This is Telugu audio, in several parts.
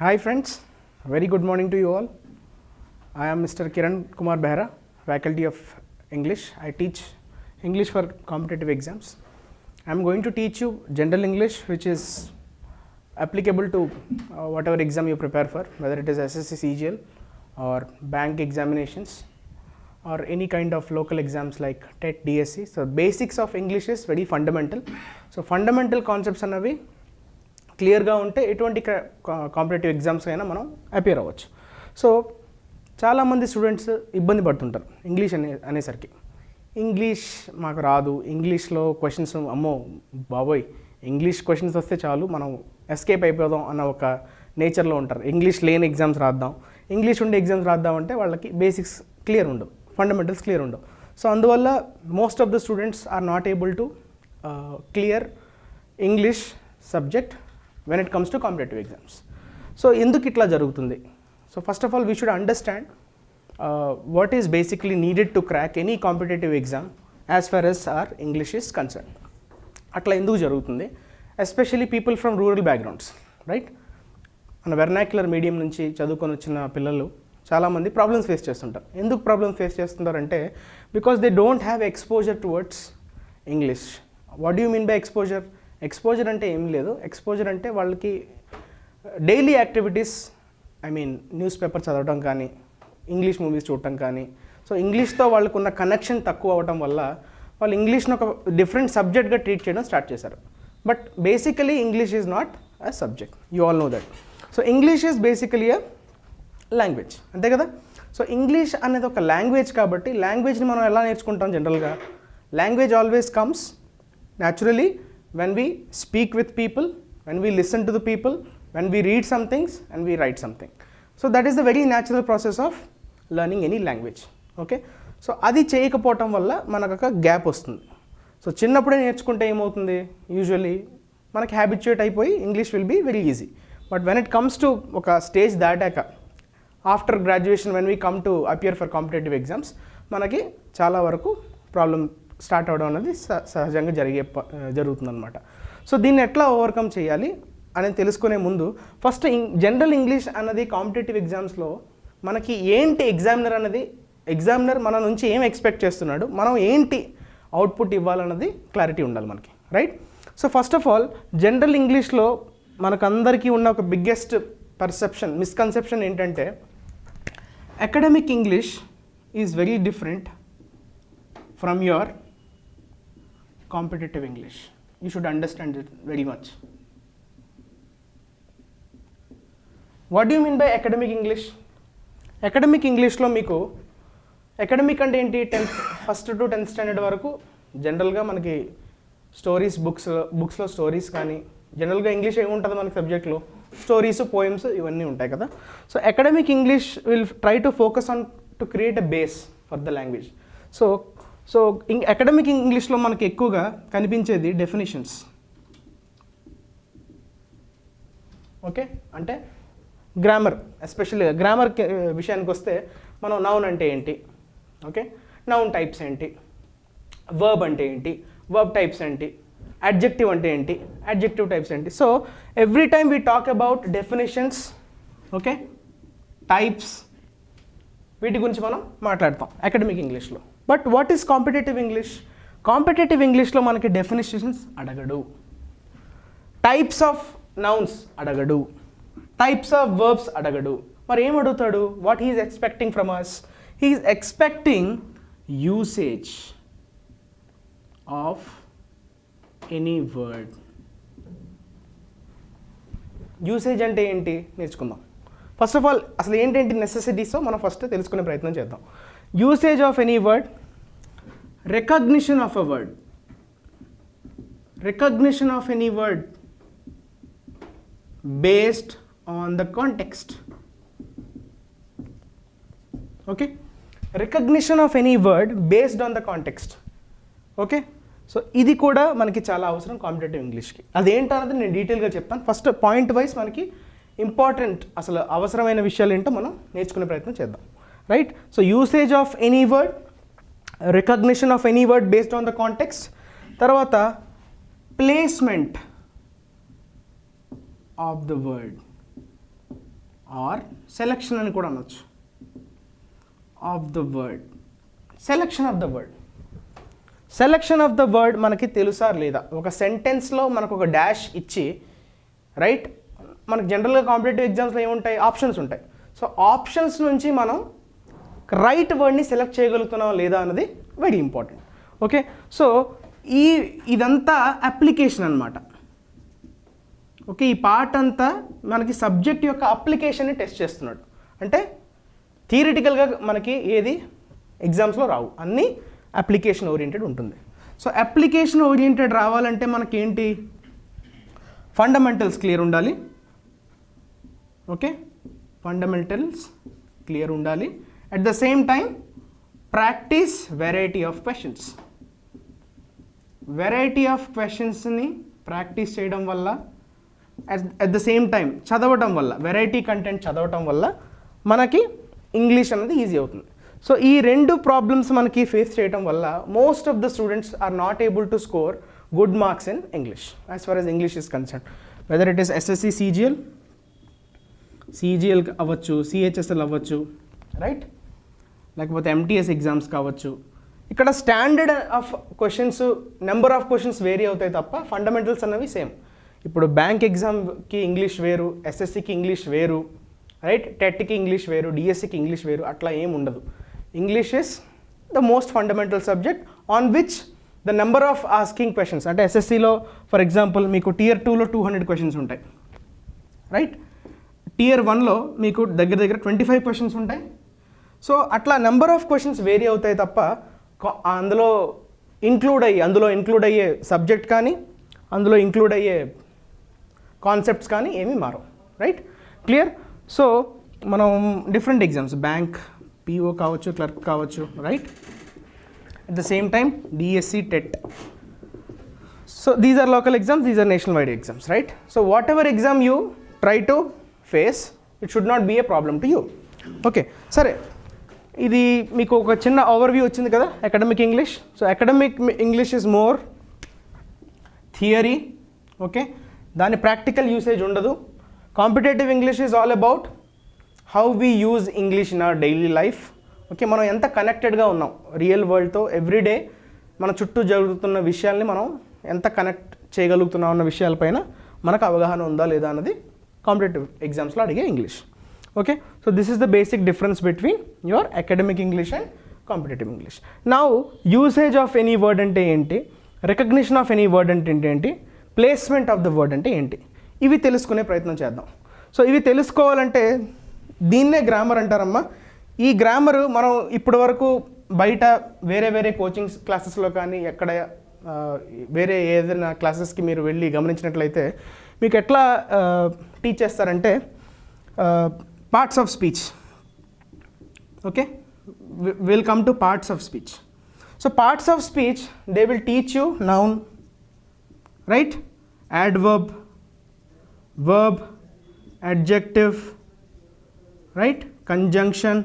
Hi friends, very good morning to you all. I am Mr. Kiran Kumar Behra, faculty of English. I teach English for competitive exams. I am going to teach you general English, which is applicable to whatever exam you prepare for, whether it is SSC CGL or bank examinations or any kind of local exams like TET, DSC. So basics of English is very fundamental. So fundamental concepts అనేవి క్లియర్గా ఉంటే ఎటువంటి కాంపిటేటివ్ ఎగ్జామ్స్ అయినా మనం అపియర్ అవ్వచ్చు. సో చాలామంది స్టూడెంట్స్ ఇబ్బంది పడుతుంటారు అనేసరికి ఇంగ్లీష్ మాకు రాదు, ఇంగ్లీష్లో క్వశ్చన్స్ అమ్మో బాబోయ్ ఇంగ్లీష్ క్వశ్చన్స్ వస్తే చాలు మనం ఎస్కేప్ అయిపోదాం అన్న ఒక నేచర్లో ఉంటారు. ఇంగ్లీష్ లేని ఎగ్జామ్స్ రాద్దాం, ఇంగ్లీష్ ఉండే ఎగ్జామ్స్ రాద్దామంటే వాళ్ళకి బేసిక్స్ క్లియర్ ఉండవు, ఫండమెంటల్స్ క్లియర్ ఉండవు. సో అందువల్ల most of the students are not able to clear English subject when it comes to competitive exams. So ఎందుకు ఇట్లా జరుగుతుంది? So first of all we should understand what is basically needed to crack any competitive exam as far as our English is concerned. అట్లా ఎందుకు జరుగుతుంది? Especially people from rural backgrounds, right? మన వెర్నాక్యులర్ మీడియం నుంచి చదువుకొని వచ్చిన పిల్లలు చాలామంది ప్రాబ్లమ్స్ ఫేస్ చేస్తుంటారు. ఎందుకు ప్రాబ్లమ్స్ ఫేస్ చేస్తుంటారంటే because they don't have exposure towards English. What do you mean by exposure? Exposure అంటే ఏం లేదు. ఎక్స్పోజర్ అంటే వాళ్ళకి daily activities, I mean news paper చదవడం కానీ, ఇంగ్లీష్ మూవీస్ చూడటం కానీ, సో ఇంగ్లీష్తో వాళ్ళకున్న కనెక్షన్ తక్కువ అవ్వడం వల్ల వాళ్ళు ఇంగ్లీష్ని ఒక డిఫరెంట్ సబ్జెక్ట్గా ట్రీట్ చేయడం స్టార్ట్ చేశారు. But basically English is not a subject, you all know that. So English is basically a language, అంతే కదా? సో ఇంగ్లీష్ అనేది ఒక లాంగ్వేజ్ కాబట్టి లాంగ్వేజ్ని మనం ఎలా నేర్చుకుంటాం జనరల్గా? Language always comes naturally when we speak with people, when we listen to the people, when we read some things and we write something. So that is the very natural process of learning any language, okay? So అది చేయకపోవటం వల్ల మనకు ఒక గ్యాప్ వస్తుంది. సో చిన్నప్పుడే నేర్చుకుంటే ఏమవుతుంది, యూజువల్లీ మనకి హ్యాబిచ్యుయేట్ అయిపోయి English will be very easy. But when it comes to ఒక స్టేజ్ దాటాక after graduation when we come to appear for competitive exams మనకి చాలా వరకు ప్రాబ్లం స్టార్ట్ అవ్వడం అనేది సహజంగా జరుగుతుందన్నమాట. సో దీన్ని ఎట్లా ఓవర్కమ్ చేయాలి అనేది తెలుసుకునే ముందు ఫస్ట్ జనరల్ ఇంగ్లీష్ అన్నది కాంపిటేటివ్ ఎగ్జామ్స్లో మనకి ఏంటి ఎగ్జామినర్ మన నుంచి ఏం ఎక్స్పెక్ట్ చేస్తున్నాడు, మనం ఏంటి అవుట్పుట్ ఇవ్వాలన్నది క్లారిటీ ఉండాలి మనకి, right? So first of all general ఇంగ్లీష్లో మనకందరికీ ఉన్న ఒక బిగ్గెస్ట్ మిస్కన్సెప్షన్ ఏంటంటే academic English is very different from your competitive English. You should understand it very much. What do you mean by academic English? Academic English లో మీకు అకాడమిక్ అంటే ఏంటి? 1st to 10th స్టాండర్డ్ వరకు జనరల్గా మనకి స్టోరీస్ బుక్స్లో స్టోరీస్ కానీ జనరల్గా ఇంగ్లీష్ ఏముంటుంది మనకి సబ్జెక్ట్లో? స్టోరీస్, పోయమ్స్ ఇవన్నీ ఉంటాయి కదా. So academic English will try to focus on to create a base for the language. So academic ఇంగ్లీష్లో మనకి ఎక్కువగా కనిపించేది డెఫినేషన్స్, ఓకే? అంటే గ్రామర్, ఎస్పెషల్లీ గ్రామర్ విషయానికి వస్తే మనం నౌన్ అంటే ఏంటి, ఓకే? నౌన్ టైప్స్ ఏంటి, వర్బ్ అంటే ఏంటి, వర్బ్ టైప్స్ ఏంటి, అడ్జెక్టివ్ అంటే ఏంటి, అడ్జెక్టివ్ టైప్స్ ఏంటి. So every time we talk about definitions, okay, types, వీటి గురించి మనం మాట్లాడతాం అకాడమిక్ ఇంగ్లీష్లో. But what is competitive English? Competitive ఇంగ్లీష్లో మనకి డెఫినేషన్స్ అడగడు, టైప్స్ ఆఫ్ నౌన్స్ అడగడు, టైప్స్ ఆఫ్ వర్బ్స్ అడగడు. మరి ఏం అడుగుతాడు? What he's expecting from us? He's expecting usage of any word. Usage అంటే ఏంటి నేర్చుకుందాం. ఫస్ట్ ఆఫ్ ఆల్ అసలు ఏంటంటే నెసెసిటీసో మనం ఫస్ట్ తెలుసుకునే ప్రయత్నం చేద్దాం. Usage of any word, recognition of a word, recognition of any word based on the context, okay? Recognition of any word based on the context, okay? So ఇది కూడా మనకి చాలా అవసరం కాంపిటేటివ్ ఇంగ్లీష్కి. అదేంటన్నది నేను డీటెయిల్గా చెప్తాను. ఫస్ట్ పాయింట్ వైజ్ మనకి ఇంపార్టెంట్ అసలు అవసరమైన విషయాలు ఏంటో మనం నేర్చుకునే ప్రయత్నం చేద్దాం, right? So usage of any word, recognition of any word based on the context, తర్వాత placement of the word, or selection అని కూడా అనొచ్చు. Of the word, selection of the word. Selection of the word మనకి తెలుసా లేదా? ఒక సెంటెన్స్లో మనకు ఒక డాష్ ఇచ్చి, రైట్, మనకు జనరల్గా కాంపిటేటివ్ ఎగ్జామ్స్లో ఏముంటాయి? ఆప్షన్స్ ఉంటాయి. సో ఆప్షన్స్ నుంచి మనం రైట్ వర్డ్ని సెలెక్ట్ చేయగలుగుతున్నాం లేదా అన్నది వెరీ ఇంపార్టెంట్. ఓకే, సో ఇదంతా అప్లికేషన్ అనమాట. ఓకే, ఈ పార్ట్ అంతా మనకి సబ్జెక్ట్ యొక్క అప్లికేషన్ని టెస్ట్ చేస్తున్నాడు. అంటే థియరిటికల్గా మనకి ఏది ఎగ్జామ్స్లో రావు, అన్నీ అప్లికేషన్ ఓరియంటెడ్ ఉంటుంది. సో అప్లికేషన్ ఓరియంటెడ్ రావాలంటే మనకేంటి? ఫండమెంటల్స్ క్లియర్ ఉండాలి. ఓకే, ఫండమెంటల్స్ క్లియర్ ఉండాలి. At the same time practice variety of క్వశ్చన్స్. వెరైటీ ఆఫ్ క్వశ్చన్స్ని ప్రాక్టీస్ చేయడం వల్ల, అట్ ద సేమ్ టైం చదవటం వల్ల, వెరైటీ కంటెంట్ చదవటం వల్ల మనకి ఇంగ్లీష్ అనేది ఈజీ అవుతుంది. సో ఈ రెండు ప్రాబ్లమ్స్ మనకి ఫేస్ చేయడం వల్ల most of the students are not able to score good marks in English as far as English is concern. Whether it is SSC CGL అవ్వచ్చు, సిహెచ్ఎస్ఎల్ అవ్వచ్చు, రైట్, లేకపోతే ఎంటీఎస్ ఎగ్జామ్స్ కావచ్చు. ఇక్కడ standard of questions, number of questions vary అవుతాయి తప్ప ఫండమెంటల్స్ అన్నవి సేమ్. ఇప్పుడు బ్యాంక్ ఎగ్జామ్కి ఇంగ్లీష్ వేరు, ఎస్ఎస్సికి ఇంగ్లీష్ వేరు, రైట్, టెట్కి ఇంగ్లీష్ వేరు, డిఎస్సికి ఇంగ్లీష్ వేరు, అట్లా ఏం ఉండదు. English is the most fundamental subject on which the number of asking questions, అంటే ఎస్ఎస్సిలో ఫర్ ఎగ్జాంపుల్ మీకు టియర్ 2లో 200 క్వశ్చన్స్ ఉంటాయి, రైట్, టియర్ 1లో మీకు దగ్గర 25 క్వశ్చన్స్ ఉంటాయి. సో అట్లా నెంబర్ ఆఫ్ క్వశ్చన్స్ వేరీ అవుతాయి తప్ప అందులో ఇంక్లూడ్ అయ్యే సబ్జెక్ట్ కానీ, అందులో ఇంక్లూడ్ అయ్యే కాన్సెప్ట్స్ కానీ ఏమీ మారవు, రైట్, క్లియర్. సో మనం డిఫరెంట్ ఎగ్జామ్స్, బ్యాంక్, పిఓ కావచ్చు, క్లర్క్ కావచ్చు, right, at the same time DSC, TET. So these are local exams, these are national wide exams, right. So whatever exam you try to face, it should not be a problem to you. Okay, సరే, ఇది మీకు ఒక చిన్న ఓవర్వ్యూ వచ్చింది కదా academic English. So academic English is more theory, okay, దాని ప్రాక్టికల్ యూసేజ్ ఉండదు. Competitive English is all about how we use English in our daily life. Okay, మనం ఎంత కనెక్టెడ్గా ఉన్నాం రియల్ వరల్డ్తో, ఎవ్రీడే మన చుట్టూ జరుగుతున్న విషయాల్ని మనం ఎంత కనెక్ట్ చేయగలుగుతున్నాం అన్న విషయాలపైన మనకు అవగాహన ఉందా లేదా అన్నది కాంపిటేటివ్ ఎగ్జామ్స్లో అడిగే English. Okay, so this is the basic difference between your academic English and competitive English. Now usage of any word అంటే ఏంటి, రికగ్నిషన్ ఆఫ్ ఎనీ వర్డ్ అంటే ఏంటి, ప్లేస్మెంట్ ఆఫ్ ద వర్డ్ అంటే ఏంటి, ఇవి తెలుసుకునే ప్రయత్నం చేద్దాం. సో ఇవి తెలుసుకోవాలంటే దీన్నే గ్రామర్ అంటారమ్మా. ఈ గ్రామరు మనం ఇప్పటి వరకు బయట వేరే కోచింగ్ క్లాసెస్లో కానీ ఎక్కడ వేరే ఏదైనా క్లాసెస్కి మీరు వెళ్ళి గమనించినట్లయితే మీకు ఎట్లా టీచ్ చేస్తారంటే parts of speech. Okay, will come to parts of speech. So parts of speech they will teach you noun, right, adverb, verb, adjective, right, conjunction,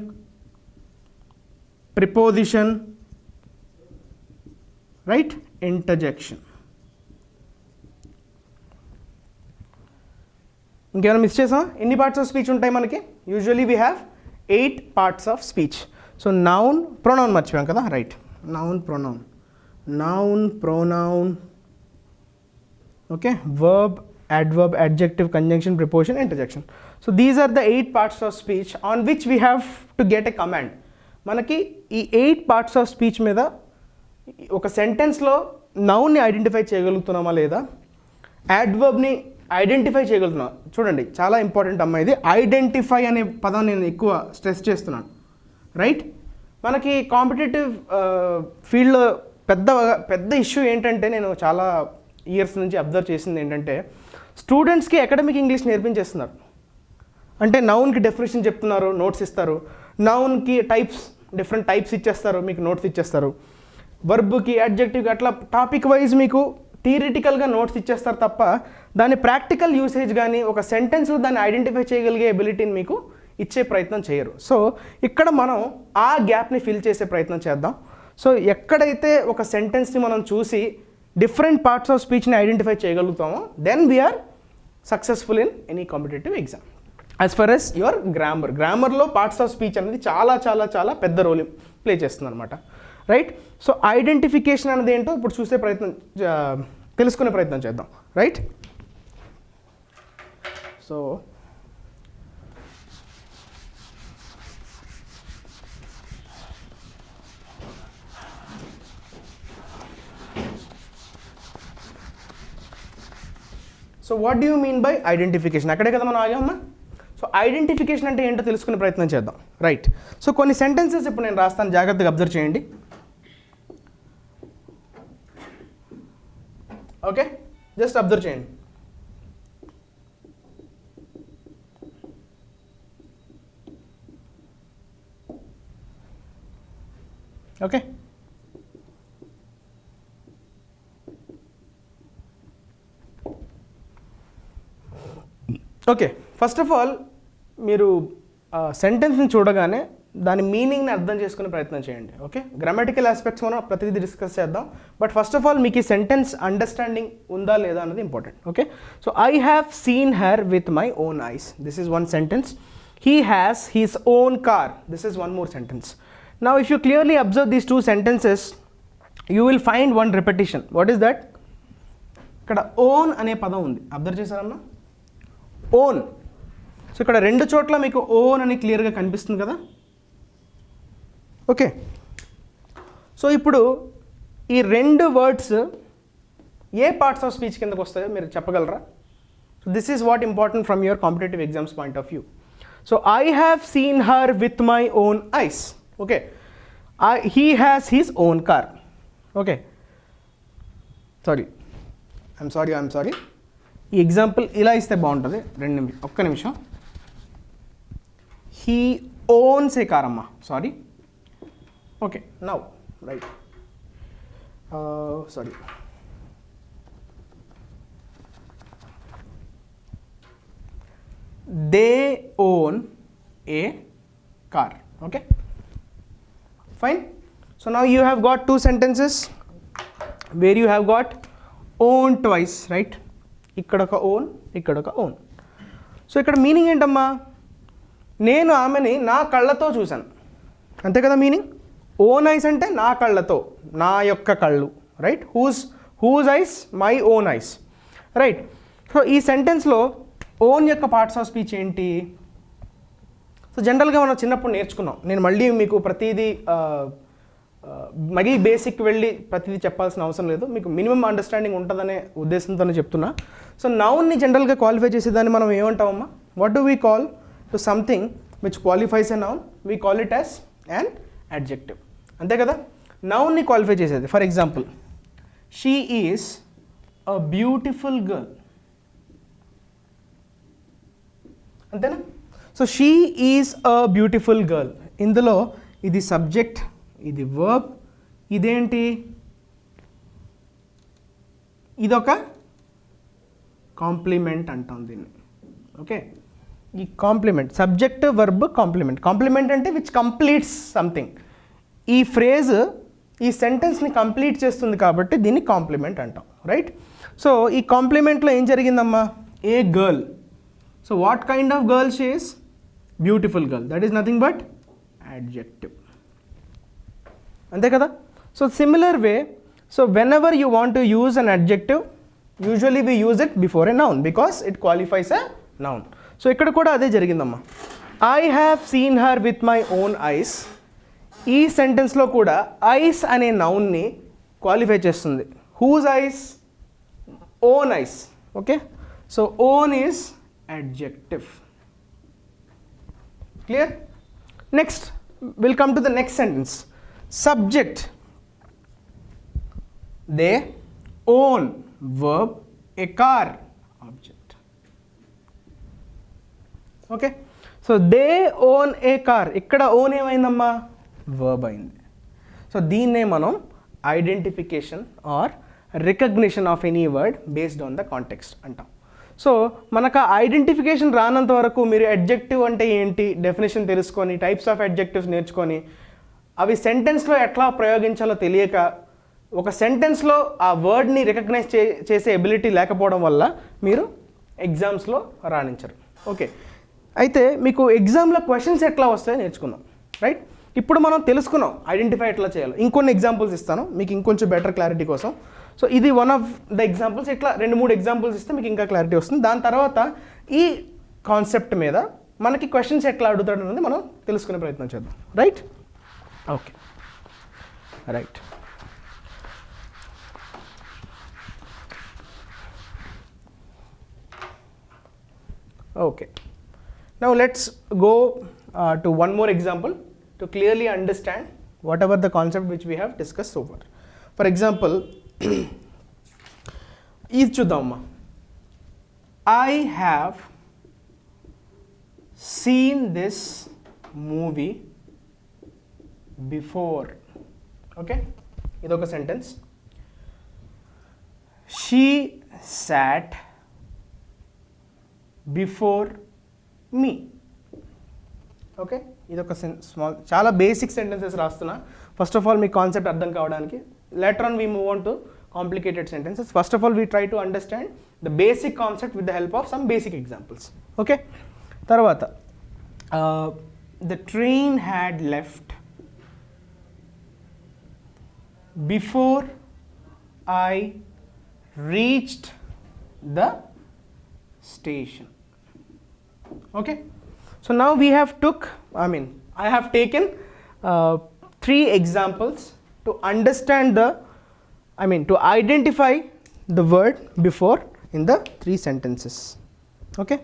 preposition, right, interjection. ఇంకేమైనా మిస్ చేసాం? ఎన్ని పార్ట్స్ ఆఫ్ స్పీచ్ ఉంటాయి మనకి? Usually we have 8 parts of speech. So noun, pronoun మర్చిపోయాం కదా, right, noun, pronoun, okay, verb, adverb, adjective, conjunction, preposition, interjection. So these are the 8 parts of speech on which we have to get a command. మనకి ఈ 8 parts of speech మీద ఒక సెంటెన్స్లో నౌన్ని ఐడెంటిఫై చేయగలుగుతున్నామా లేదా, యాడ్వర్బ్ని ఐడెంటిఫై చేయగలుగుతున్నాం. చూడండి చాలా ఇంపార్టెంట్ అమ్మా ఇది, ఐడెంటిఫై అనే పదం నేను ఎక్కువ స్ట్రెస్ చేస్తున్నాను, రైట్. మనకి కాంపిటేటివ్ ఫీల్డ్లో పెద్ద ఇష్యూ ఏంటంటే, నేను చాలా ఇయర్స్ నుంచి అబ్జర్వ్ చేసింది ఏంటంటే, స్టూడెంట్స్కి అకాడమిక్ ఇంగ్లీష్ నేర్పించేస్తున్నారు. అంటే నౌన్కి డెఫినేషన్ చెప్తున్నారు, నోట్స్ ఇస్తారు, నౌన్కి డిఫరెంట్ టైప్స్ ఇచ్చేస్తారు, మీకు నోట్స్ ఇచ్చేస్తారు, వర్బ్కి, అడ్జెక్టివ్కి అట్లా టాపిక్ వైజ్ మీకు థియరిటికల్గా నోట్స్ ఇచ్చేస్తారు తప్ప దాని ప్రాక్టికల్ యూసేజ్ కానీ ఒక సెంటెన్స్లో దాన్ని ఐడెంటిఫై చేయగలిగే ఎబిలిటీని మీకు ఇచ్చే ప్రయత్నం చేయరు. సో ఇక్కడ మనం ఆ గ్యాప్ని ఫిల్ చేసే ప్రయత్నం చేద్దాం. సో ఎక్కడైతే ఒక సెంటెన్స్ని మనం చూసి డిఫరెంట్ పార్ట్స్ ఆఫ్ స్పీచ్ని ఐడెంటిఫై చేయగలుగుతామో then we are successful in any competitive exam. As far as your గ్రామర్లో పార్ట్స్ ఆఫ్ స్పీచ్ అనేది చాలా చాలా చాలా పెద్ద రోల్ ప్లే చేస్తుంది అనమాట, రైట్. సో ఐడెంటిఫికేషన్ అనేది ఏంటో ఇప్పుడు చూసే ప్రయత్నం తెలుసుకునే ప్రయత్నం చేద్దాం, right. So what do you mean by identification? అక్కడే కదా మనం ఆగామమ్మా. సో ఐడెంటిఫికేషన్ అంటే ఏంటో తెలుసుకునే ప్రయత్నం చేద్దాం, రైట్. సో కొన్ని సెంటెన్సెస్ ఇప్పుడు నేను రాస్తాను, జాగ్రత్తగా అబ్జర్వ్ చేయండి. ఓకే, జస్ట్ అబ్జర్వ్ చేయండి. Okay, okay. First of all మీరు సెంటెన్స్ని చూడగానే దాని మీనింగ్ని అర్థం చేసుకునే ప్రయత్నం చేయండి. ఓకే, గ్రామటికల్ ఆస్పెక్ట్స్ మనం ప్రతిదీ డిస్కస్ చేద్దాం, బట్ ఫస్ట్ ఆఫ్ ఆల్ మీకు ఈ సెంటెన్స్ అండర్స్టాండింగ్ ఉందా లేదా అన్నది important. Okay, so I have seen her with my own ice, this is one sentence. He has his own car, this is one more sentence. Now if you clearly observe these two sentences you will find one repetition. What is that? ఇక్కడ ఓన్ అనే పదం ఉంది, అబ్జర్వ్ చేశారమ్మా, ఓన్. సో ఇక్కడ రెండు చోట్ల మీకు ఓన్ అని క్లియర్గా కనిపిస్తుంది కదా. ఓకే, సో ఇప్పుడు ఈ రెండు words A parts of speech కిందకు వస్తాయో మీరు చెప్పగలరా? So this is what important from your competitive exams point of view. So I have seen her with my own ice. Okay, he has his own car. Okay, I'm sorry, ఈ ఎగ్జాంపుల్ ఇలా ఇస్తే బాగుంటుంది. ఒక్క నిమిషం. హీ ఓన్స్ ఏ కార్ అమ్మా, sorry. Okay, now right, sorry. They own A car. Okay, fine. So now you have got two sentences where you have got own twice, right. ఇక్కడ ఒక ఓన్, ఇక్కడ ఒక ఓన్. సో ఇక్కడ మీనింగ్ ఏంటమ్మా? నేను ఆమెని నా కళ్ళతో చూశాను, అంతే కదా మీనింగ్. ఓన్ ఐస్ అంటే నా కళ్ళతో, నా యొక్క కళ్ళు, right. Whose eyes? My own eyes, right. So ఈ సెంటెన్స్లో ఓన్ యొక్క పార్ట్స్ ఆఫ్ స్పీచ్ ఏంటి? సో జనరల్గా మనం చిన్నప్పుడు నేర్చుకున్నాం. నేను మళ్ళీ మీకు ప్రతిదీ మరీ బేసిక్ వెళ్ళి ప్రతిదీ చెప్పాల్సిన అవసరం లేదు, మీకు మినిమం అండర్స్టాండింగ్ ఉంటుందనే ఉద్దేశంతోనే చెప్తున్నా. సో నౌన్ని జనరల్గా క్వాలిఫై చేసేదాన్ని మనం ఏమంటామమ్మా? What do we call to something which qualifies a noun? We call it as an adjective, అంతే కదా. నౌన్ని క్వాలిఫై చేసేది, for example, she is a beautiful girl, అంతేనా. So she is a beautiful girl, ఇందులో ఇది సబ్జెక్ట్, ఇది వర్బ్, ఇదేంటి? ఇదొక కాంప్లిమెంట్ అంటాం దీన్ని. ఓకే, ఈ complement, subject verb complement. Complement అంటే విచ్ కంప్లీట్స్ సంథింగ్. ఈ ఫ్రేజ్ ఈ సెంటెన్స్ని కంప్లీట్ చేస్తుంది కాబట్టి దీన్ని కాంప్లిమెంట్ అంటాం, రైట్. సో ఈ కాంప్లిమెంట్లో ఏం జరిగిందమ్మా? A girl. So what kind of girl she is? Beautiful girl, that is nothing but adjective, అంతే కదా. So similar way, so whenever you want to use an adjective, usually we use it before a noun because it qualifies a noun. So ఇక్కడ కూడా అదే జరిగిందమ్మా. I have seen her with my own eyes, ఈ సెంటెన్స్లో కూడా ఐస్ అనే నౌన్ని క్వాలిఫై చేస్తుంది. Whose eyes? Own eyes. Okay, so own is adjective. Clear? Next, we'll come to the next sentence. Subject, they own. Verb, a car. Object. Okay, so they own a car. ikkada own ఏమైందమ్మా? verb అయింది. సో దీన్నే మనం identification or recognition of any word based on the context అంటాం. సో మనకు ఆ ఐడెంటిఫికేషన్ రానంత వరకు మీరు అడ్జెక్టివ్ అంటే ఏంటి డెఫినేషన్ తెలుసుకొని, టైప్స్ ఆఫ్ అడ్జెక్టివ్స్ నేర్చుకొని, అవి సెంటెన్స్లో ఎట్లా ప్రయోగించాలో తెలియక, ఒక సెంటెన్స్లో ఆ వర్డ్ని రికగ్నైజ్ చేసే ఎబిలిటీ లేకపోవడం వల్ల మీరు ఎగ్జామ్స్లో రాణించరు. ఓకే, అయితే మీకు ఎగ్జామ్లో క్వశ్చన్స్ ఎట్లా వస్తాయో నేర్చుకుందాం, రైట్? ఇప్పుడు మనం తెలుసుకున్నాం ఐడెంటిఫై ఎట్లా చేయాలో. ఇంకొన్ని ఎగ్జాంపుల్స్ ఇస్తాను మీకు ఇంకొంచెం బెటర్ క్లారిటీ కోసం. సో ఇది వన్ ఆఫ్ ద ఎగ్జాంపుల్స్. ఇట్లా 2-3 ఎగ్జాంపుల్స్ ఇస్తే మీకు ఇంకా క్లారిటీ వస్తుంది. దాని తర్వాత ఈ కాన్సెప్ట్ మీద మనకి క్వశ్చన్స్ ఎట్లా అడుగుతాడు అనేది మనం తెలుసుకునే ప్రయత్నం చేద్దాం, right? Okay, right. Okay, now let's go to one more example to clearly understand whatever the concept which we have discussed so far. For example, ఇది చూద్దామమ్మా. I have seen this movie before. Okay, ఇదొక సెంటెన్స్. She sat before me. Okay, ఇదొక స్మాల్ చాలా బేసిక్ సెంటెన్సెస్ రాస్తున్నా. ఫస్ట్ ఆఫ్ ఆల్ మీ కాన్సెప్ట్ అర్థం కావడానికి. Later on we move on to complicated sentences. First of all we try to understand the basic concept with the help of some basic examples. Okay, తర్వాత the train had left before I reached the station. Okay, so now we have I have taken 3 examples to understand to identify the word before in the 3 sentences. Okay,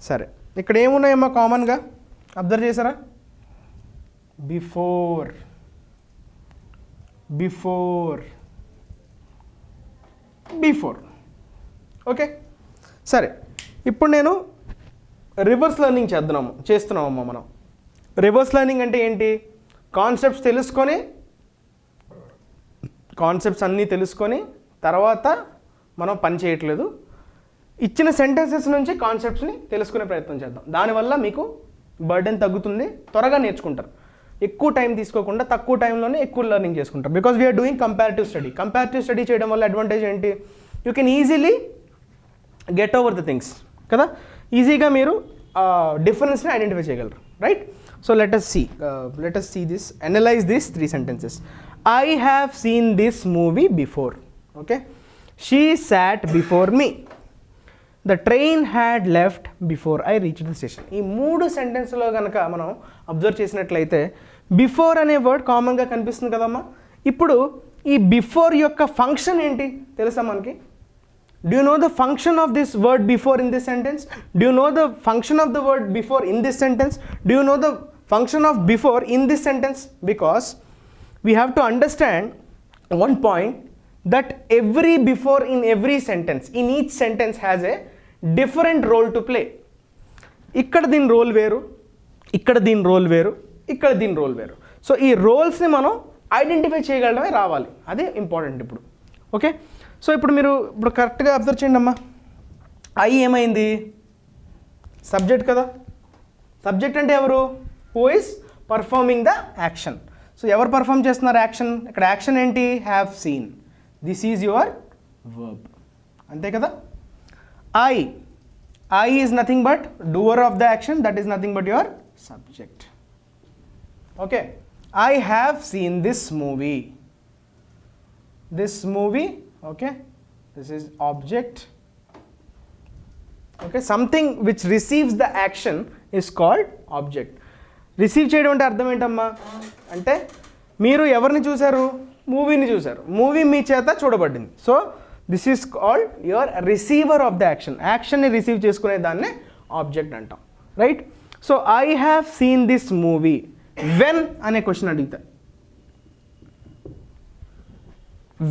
సరే, ఇక్కడ ఏమున్నాయమ్మా కామన్గా అబ్జర్వ్ చేశారా? Before, before, before. ఓకే, సరే, ఇప్పుడు నేను రివర్స్ లెర్నింగ్ చేస్తున్నామమ్మా మనం. రివర్స్ లెర్నింగ్ అంటే ఏంటి? కాన్సెప్ట్స్ అన్నీ తెలుసుకొని తర్వాత మనం పని చేయట్లేదు. ఇచ్చిన సెంటెన్సెస్ నుంచి కాన్సెప్ట్స్ని తెలుసుకునే ప్రయత్నం చేద్దాం. దానివల్ల మీకు బర్డెన్ తగ్గుతుంది, త్వరగా నేర్చుకుంటారు. ఎక్కువ టైం తీసుకోకుండా తక్కువ టైంలోనే ఎక్కువ లెర్నింగ్ చేసుకుంటారు. Because we are doing comparative study. Comparative study చేయడం వల్ల అడ్వాంటేజ్ ఏంటి? You can easily get over the things కదా. ఈజీగా మీరు డిఫరెన్స్ని ఐడెంటిఫై చేయగలరు, right? So let us see this, analyze these 3 sentences. I have seen this movie before. Okay, she sat before me. The train had left before I reached the station. ఈ 3 సెంటెన్స్లో కనుక మనం అబ్జర్వ్ చేసినట్లయితే బిఫోర్ అనే వర్డ్ కామన్గా కనిపిస్తుంది కదమ్మా. ఇప్పుడు ఈ బిఫోర్ యొక్క ఫంక్షన్ ఏంటి తెలుసా మనకి? Do you know the function of this word before in this sentence? Do you know the function of the word before in this sentence? Do you know the function of before in this sentence? Because we have to understand one point, that every before in every sentence, in each sentence has a different role to play. ఇక్కడ దీని రోల్ వేరు, ఇక్కడ దీని రోల్ వేరు, ఇక్కడ దీని రోల్ వేరు. సో ఈ రోల్స్ని మనం ఐడెంటిఫై చేయగలడమే రావాలి. అదే ఇంపార్టెంట్ ఇప్పుడు. ఓకే, సో ఇప్పుడు కరెక్ట్గా అబ్జర్వ్ చేయండి అమ్మా. ఐ ఏమైంది? సబ్జెక్ట్ కదా. సబ్జెక్ట్ అంటే ఎవరు? Who is performing the action. So ఎవరు పర్ఫామ్ చేస్తున్నారు యాక్షన్? ఇక్కడ యాక్షన్ ఏంటి? Have seen. This is your verb, అంతే కదా. I is nothing but doer of the action, that is nothing but your subject. Okay, I have seen this movie. Okay, this is object. Okay, something which receives the action is called object. Receive చేయడం అంటే అర్థం ఏంటమ్మా? అంటే మీరు ఎవరిని చూశారు? మూవీని చూశారు. మూవీ మీ చేత చూడబడింది. So this is called your receiver of the action. యాక్షన్ని రిసీవ్ చేసుకునే దాన్నే ఆబ్జెక్ట్ అంటాం, right? So I have seen this movie. When అనే క్వశ్చన్ అడుగుతా.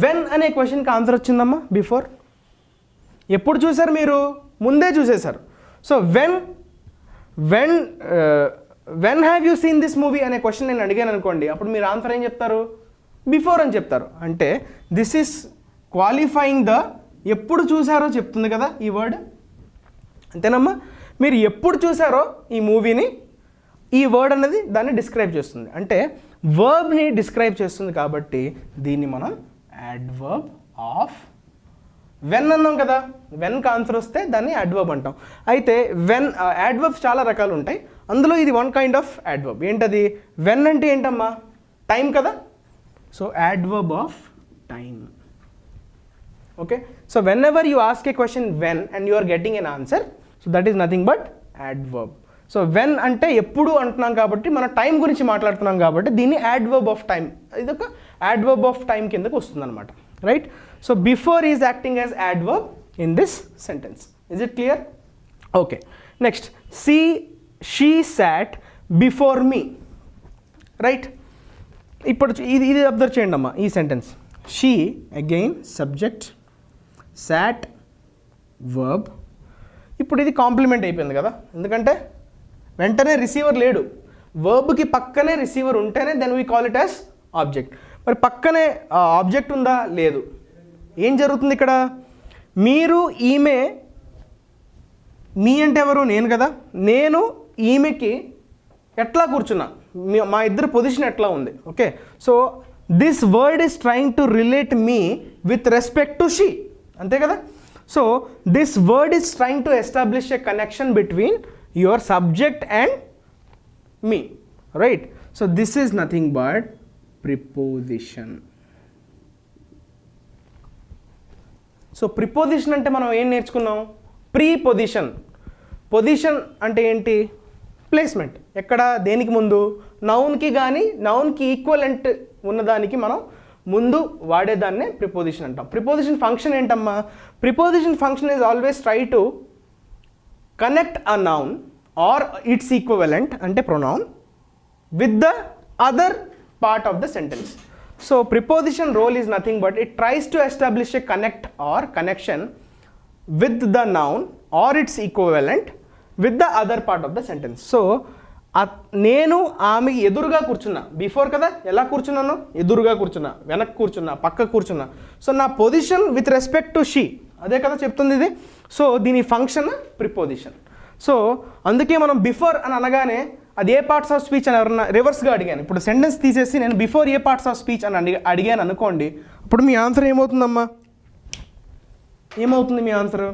వెన్ అనే క్వశ్చన్కి ఆన్సర్ వచ్చిందమ్మా. బిఫోర్ ఎప్పుడు చూసారు మీరు? ముందే చూసేశారు. So when have you seen this movie అనే క్వశ్చన్ నేను అడిగాను అనుకోండి, అప్పుడు మీరు ఆన్సర్ ఏం చెప్తారు? బిఫోర్ అని చెప్తారు. అంటే దిస్ ఈస్ క్వాలిఫైయింగ్ ద ఎప్పుడు చూసారో చెప్తుంది కదా ఈ వర్డ్, అంతేనమ్మా? మీరు ఎప్పుడు చూసారో ఈ మూవీని, ఈ వర్డ్ అనేది దాన్ని డిస్క్రైబ్ చేస్తుంది. అంటే వర్బ్ని డిస్క్రైబ్ చేస్తుంది కాబట్టి దీన్ని మనం adverb of వెన్ అన్నాం కదా, వెన్కి ఆన్సర్ వస్తే దాన్ని యాడ్వర్బ్ అంటాం. అయితే వెన్ యాడ్వర్బ్స్ చాలా రకాలు ఉంటాయి, అందులో ఇది వన్ కైండ్ ఆఫ్ యాడ్వర్బ్. ఏంటది? వెన్ అంటే ఏంటమ్మా? టైం కదా. So adverb of time. Okay, so whenever you ask a question when and you are getting an answer, so that is nothing but adverb. So when అంటే ఎప్పుడు అంటున్నాం కాబట్టి, మన టైం గురించి మాట్లాడుతున్నాం కాబట్టి దీన్ని యాడ్వర్బ్ ఆఫ్ టైం, ఇది ఒక యాడ్వర్బ్ ఆఫ్ టైం కిందకు వస్తుంది అనమాట. Right? So before is acting as adverb in this sentence. Is it clear? Okay, next she sat before me. Right? ఇప్పుడు ఇది అబ్జర్వ్ చేయండి అమ్మా, ఈ sentence. She again subject, sat verb. ఇప్పుడు ఇది కాంప్లిమెంట్ అయిపోయింది కదా, ఎందుకంటే వెంటనే రిసీవర్ లేడు, వర్బ్కి పక్కనే రిసీవర్ ఉంటేనే then we call it as object. మరి పక్కనే ఆబ్జెక్ట్ ఉందా? లేదు. ఏం జరుగుతుంది ఇక్కడ? మీరు, ఈమె, మీ అంటే ఎవరు? నేను కదా. నేను ఈమెకి ఎట్లా కూర్చున్నా, మా ఇద్దరు పొజిషన్ ఎట్లా ఉంది? Okay, so this word is trying to relate me with respect to she, అంతే కదా. So this word is trying to establish a connection between your subject and me. Right? So this is nothing but preposition. So preposition అంటే మనం ఏం నేర్చుకున్నాం? ప్రీపొజిషన్. పొజిషన్ అంటే ఏంటి? ప్లేస్మెంట్. ఎక్కడ? దేనికి ముందు? నౌన్కి కానీ నౌన్కి ఈక్వలెంట్ ఉన్నదానికి మనం ముందు వాడేదాన్నే ప్రిపోజిషన్ అంటాం. ప్రిపోజిషన్ ఫంక్షన్ ఏంటమ్మా? Preposition function is always try to connect a noun or its equivalent అంటే pronoun with the other part of the sentence. So preposition role is nothing but it tries to establish a connect or connection with the noun or its equivalent with the other part of the sentence. So నేను ఆమె ఎదురుగా కూర్చున్నా, బిఫోర్ కదా, ఎలా కూర్చున్నాను? ఎదురుగా కూర్చున్నా, వెనక్కి కూర్చున్నా, పక్క కూర్చున్నా. సో నా position with respect to she, అదే కదా చెప్తుంది ఇది. సో దీని ఫంక్షన్ ప్రిపోజిషన్. సో అందుకే మనం బిఫోర్ అని అనగానే అది ఏ పార్ట్స్ ఆఫ్ స్పీచ్ అని ఎవరన్నా రివర్స్గా అడిగాను, ఇప్పుడు సెంటెన్స్ తీసేసి నేను before A parts of speech అని అడిగాను అనుకోండి, అప్పుడు మీ ఆన్సర్ ఏమవుతుందమ్మా? ఏమవుతుంది మీ ఆన్సర్?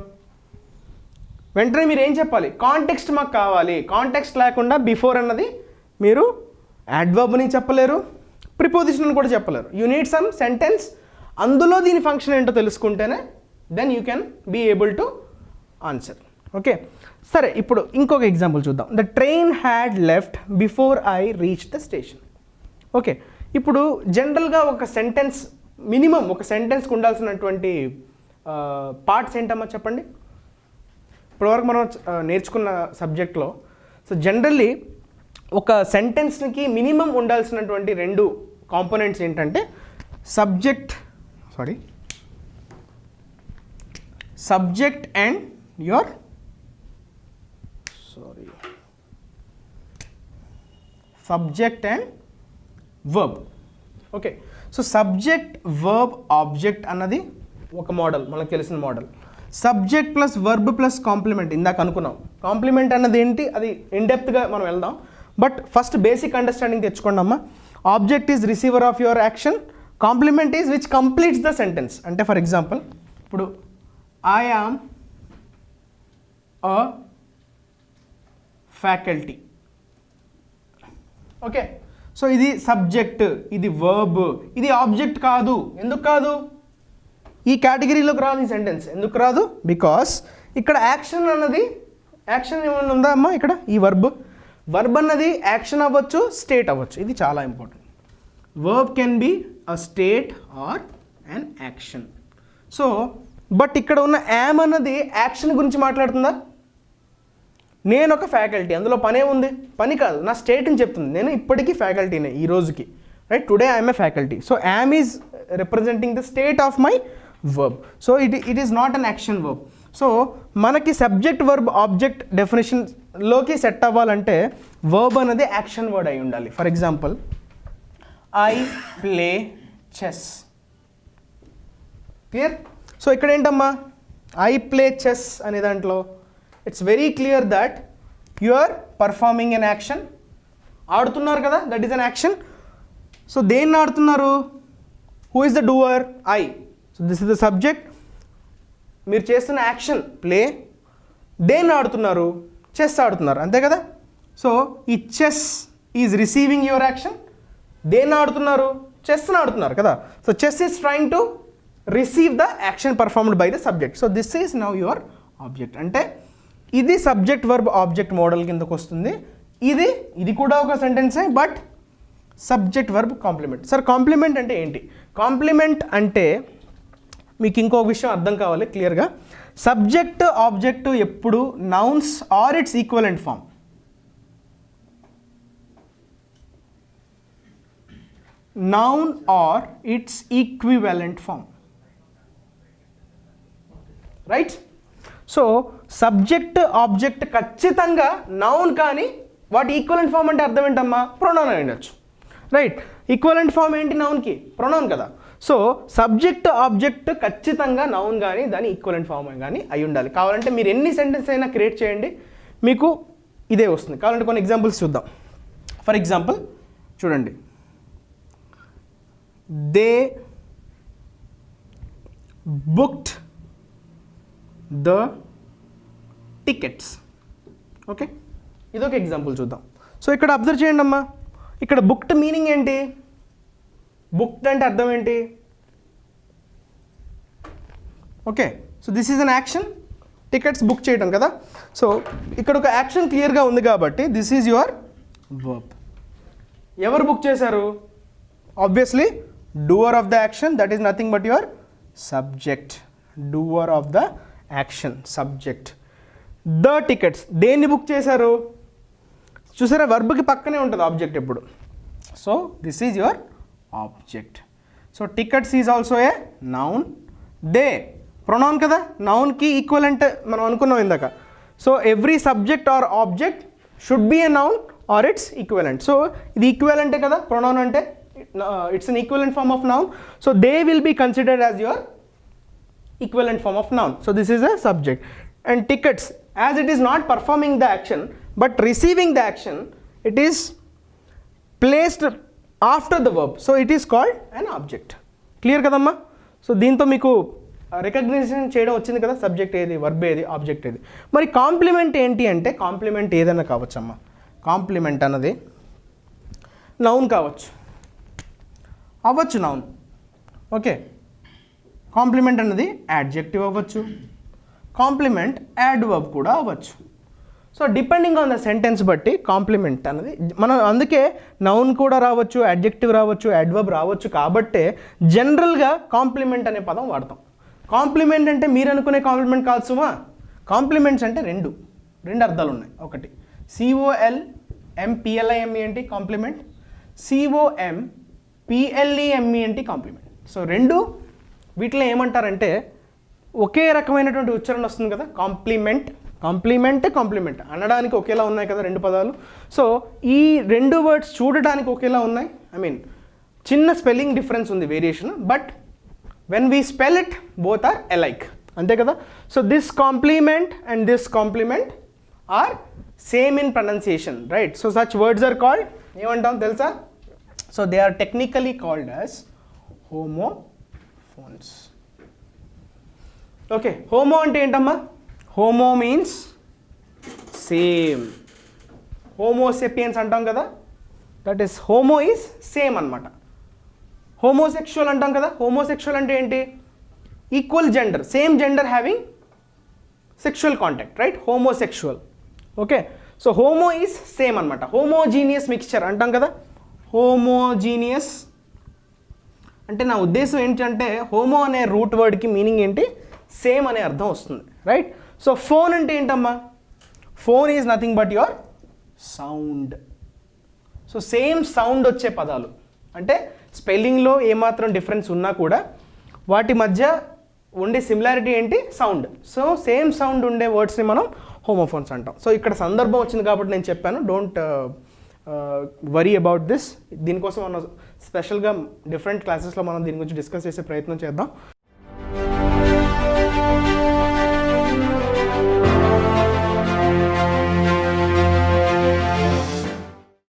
వెంటనే మీరు ఏం చెప్పాలి? కాంటెక్స్ట్ మాకు కావాలి. కాంటెక్స్ట్ లేకుండా బిఫోర్ అన్నది మీరు యాడ్వర్బ్ని చెప్పలేరు, ప్రిపోజిషన్ అని కూడా చెప్పలేరు. యూ నీడ్ సమ్ సెంటెన్స్, అందులో దీని ఫంక్షన్ ఏంటో తెలుసుకుంటేనే then you can be able to answer. Okay, సరే, ఇప్పుడు ఇంకొక ఎగ్జాంపుల్ చూద్దాం. The train had left before I reach the station. Okay, ఇప్పుడు జనరల్గా ఒక సెంటెన్స్, మినిమం ఒక సెంటెన్స్కి ఉండాల్సినటువంటి పార్ట్స్ ఏంటమ్మా చెప్పండి? ఇప్పటివరకు మనం నేర్చుకున్న సబ్జెక్ట్లో సో జనరల్లీ ఒక సెంటెన్స్కి మినిమం ఉండాల్సినటువంటి రెండు కాంపోనెంట్స్ ఏంటంటే subject and your subject and verb. Okay, so subject, verb, object అన్నది ఒక మోడల్, మనకు తెలిసిన model. Subject plus verb plus complement ఇందాక అనుకున్నాం. కాంప్లిమెంట్ అన్నది ఏంటి? అది ఇన్డెప్త్గా మనం వెళ్దాం, బట్ ఫస్ట్ బేసిక్ అండర్స్టాండింగ్ తెచ్చుకోండి అమ్మా. Object is receiver of your action, complement is which completes the sentence. అంటే ఫర్ ఎగ్జాంపుల్ ఇప్పుడు I am a faculty. Okay, so ఇది సబ్జెక్ట్, ఇది వర్బ్, ఇది ఆబ్జెక్ట్ కాదు. ఎందుకు కాదు? ఈ కేటగిరీలోకి రాదు ఈ సెంటెన్స్. ఎందుకు రాదు? బికాస్ ఇక్కడ యాక్షన్ అన్నది, యాక్షన్ ఏమైనా ఉందా అమ్మా ఇక్కడ? ఈ వర్బ్ అన్నది యాక్షన్ అవ్వచ్చు, స్టేట్ అవ్వచ్చు. ఇది చాలా important. Verb can be a state or an action. So but ఇక్కడ ఉన్న యామ్ అన్నది యాక్షన్ గురించి మాట్లాడుతుందా? నేను ఒక ఫ్యాకల్టీ, అందులో పనే ఉంది? పని కాదు, నా స్టేట్ని చెప్తుంది. నేను ఇప్పటికీ ఫ్యాకల్టీనే ఈ రోజుకి, right? Today I'm a faculty. So am is representing the state of my verb. So it is not an action verb. So మనకి సబ్జెక్ట్, వర్బ్, ఆబ్జెక్ట్ డెఫినేషన్లోకి సెట్ అవ్వాలంటే వర్బ్ అనేది యాక్షన్ వర్డ్ అయి ఉండాలి. For example I play chess. Clear? So ఇక్కడ ఏంటమ్మా? ఐ ప్లే చెస్ అనే దాంట్లో it's very clear that you are performing an action. ఆడుతున్నారు కదా, that is an action. So దేన్ని ఆడుతున్నారు? Who is the doer? I. So this is the subject. మీరు చేస్తున్న యాక్షన్ ప్లే, దేన్ని ఆడుతున్నారు, చెస్ ఆడుతున్నారు అంతే కదా. సో ఈ chess is receiving your action, దేన్ని ఆడుతున్నారు, చెస్ని ఆడుతున్నారు కదా. So chess is trying to receive the action performed by the subject. So this is now your object. అంటే ఇది సబ్జెక్ట్ వర్బ్ ఆబ్జెక్ట్ మోడల్ కిందకు వస్తుంది. ఇది కూడా ఒక సెంటెన్సే, but subject verb complement. Sir complement అంటే ఏంటి? కాంప్లిమెంట్ అంటే మీకు ఇంకొక విషయం అర్థం కావాలి క్లియర్గా. సబ్జెక్ట్ ఆబ్జెక్ట్ ఎప్పుడు nouns or its equivalent form. Noun or its equivalent form, right. So subject object ఖచ్చితంగా నౌన్, కానీ వాటి ఈక్వలెంట్ ఫామ్ అంటే అర్థం ఏంటమ్మా? ప్రొనౌన్ అయి ఉండొచ్చు, రైట్. ఈక్వలెంట్ ఫామ్ ఏంటి నౌన్కి? ప్రొనౌన్ కదా. సో సబ్జెక్ట్ ఆబ్జెక్ట్ ఖచ్చితంగా నౌన్ కానీ దాని ఈక్వలెంట్ ఫామ్ కానీ అయి ఉండాలి. కావాలంటే మీరు ఎన్ని సెంటెన్స్ అయినా క్రియేట్ చేయండి, మీకు ఇదే వస్తుంది. కావాలంటే కొన్ని ఎగ్జాంపుల్స్ చూద్దాం. ఫర్ ఎగ్జాంపుల్ చూడండి, they booked the tickets. Okay, ఇదొక ఎగ్జాంపుల్ చూద్దాం. సో ఇక్కడ అబ్జర్వ్ చేయండి అమ్మా, ఇక్కడ బుక్డ్ మీనింగ్ ఏంటి? బుక్డ్ అంటే అర్థం ఏంటి? Okay, so this is an action, tickets book చేయడం కదా. సో ఇక్కడ ఒక యాక్షన్ క్లియర్గా ఉంది కాబట్టి దిస్ ఈజ్ యువర్ వర్బ్. ఎవరు బుక్ చేశారు? Obviously doer of the action, that is nothing but your subject. Doer of the action subject. The tickets, దేన్ని బుక్ చేశారు? చూసారా, వర్బ్కి పక్కనే ఉంటుంది ఆబ్జెక్ట్ ఎప్పుడు. So this is your object. So tickets is also a noun. They pronoun కదా, నౌన్కి ఈక్వలెంట్ మనం అనుకున్నాం ఇందాక. So every subject or object should be a noun or its equivalent. So ఇది ఈక్వలెంటే కదా ప్రొనౌన్ అంటే, it's an equivalent form of noun. So they will be considered as your equivalent form of noun. So this is a subject. And tickets, as it is not performing the action but receiving the action, it is placed after the verb, so it is called an object. Clear kadamma? So దీంతో మీకు రికగ్నిషన్ చేయడం వచ్చింది కదా, సబ్జెక్ట్ ఏది, వర్బ్ ఏది, ఆబ్జెక్ట్ ఏది. మరి కాంప్లిమెంట్ ఏంటి అంటే, కాంప్లిమెంట్ ఏదైనా కావచ్చమ్మా. కాంప్లిమెంట్ అన్నది నౌన్ కావచ్చు, అవ్వచ్చు నౌన్. ఓకే, కాంప్లిమెంట్ అన్నది యాడ్జెక్టివ్ అవ్వచ్చు, కాంప్లిమెంట్ యాడ్వర్బ్ కూడా అవ్వచ్చు. So depending on the sentence బట్టి కాంప్లిమెంట్ అన్నది మనం, అందుకే నౌన్ కూడా రావచ్చు, యాడ్జెక్టివ్ రావచ్చు, యాడ్వర్బ్ రావచ్చు. కాబట్టే జనరల్గా కాంప్లిమెంట్ అనే పదం వాడతాం. కాంప్లిమెంట్ అంటే మీరు అనుకునే కాంప్లిమెంట్ కాదు సుమా. కాంప్లిమెంట్స్ అంటే రెండు అర్థాలు ఉన్నాయి. ఒకటి COLMPLIME ఏంటి కాంప్లిమెంట్, COMPLEME ఏంటి కాంప్లిమెంట్. సో రెండు వీటిలో ఏమంటారంటే ఒకే రకమైనటువంటి ఉచ్చారణ వస్తుంది కదా. కాంప్లిమెంట్ అనడానికి ఒకేలా ఉన్నాయి కదా రెండు పదాలు. సో ఈ రెండు వర్డ్స్ చూడడానికి ఒకేలా ఉన్నాయి. ఐ మీన్ చిన్న స్పెల్లింగ్ డిఫరెన్స్ ఉంది, variation, but when we spell it both are alike, అంతే కదా. So this compliment and this compliment are same in pronunciation, right. So such words are called, ఏమంటాం తెలుసా? So they are technically called as homophones. Okay, homo అంటే ఏంటమ్మా? Homo means same. హోమోసెపియన్స్ అంటాం కదా, that is homo is same అనమాట. హోమోసెక్షువల్ అంటాం కదా, హోమోసెక్షువల్ అంటే ఏంటి? Equal gender, same gender having sexual contact, right, homosexual. Okay, so homo is same అనమాట. హోమోజీనియస్ మిక్స్చర్ అంటాం కదా, హోమోజీనియస్ అంటే నా ఉద్దేశం ఏంటంటే హోమో అనే రూట్ వర్డ్కి మీనింగ్ ఏంటి? సేమ్ అనే అర్థం వస్తుంది, రైట్. సో ఫోన్ అంటే ఏంటమ్మా? Phone is nothing but your sound. So same sound వచ్చే పదాలు అంటే స్పెల్లింగ్లో ఏమాత్రం డిఫరెన్స్ ఉన్నా కూడా వాటి మధ్య ఉండే సిమిలారిటీ ఏంటి? సౌండ్. సో సేమ్ సౌండ్ ఉండే వర్డ్స్ని మనం హోమోఫోన్స్ అంటాం. సో ఇక్కడ సందర్భం వచ్చింది కాబట్టి నేను చెప్పాను, డోంట్ వరీ అబౌట్ దిస్. దీనికోసం మనం స్పెషల్గా డిఫరెంట్ క్లాసెస్లో మనం దీని గురించి డిస్కస్ చేసే ప్రయత్నం చేద్దాం.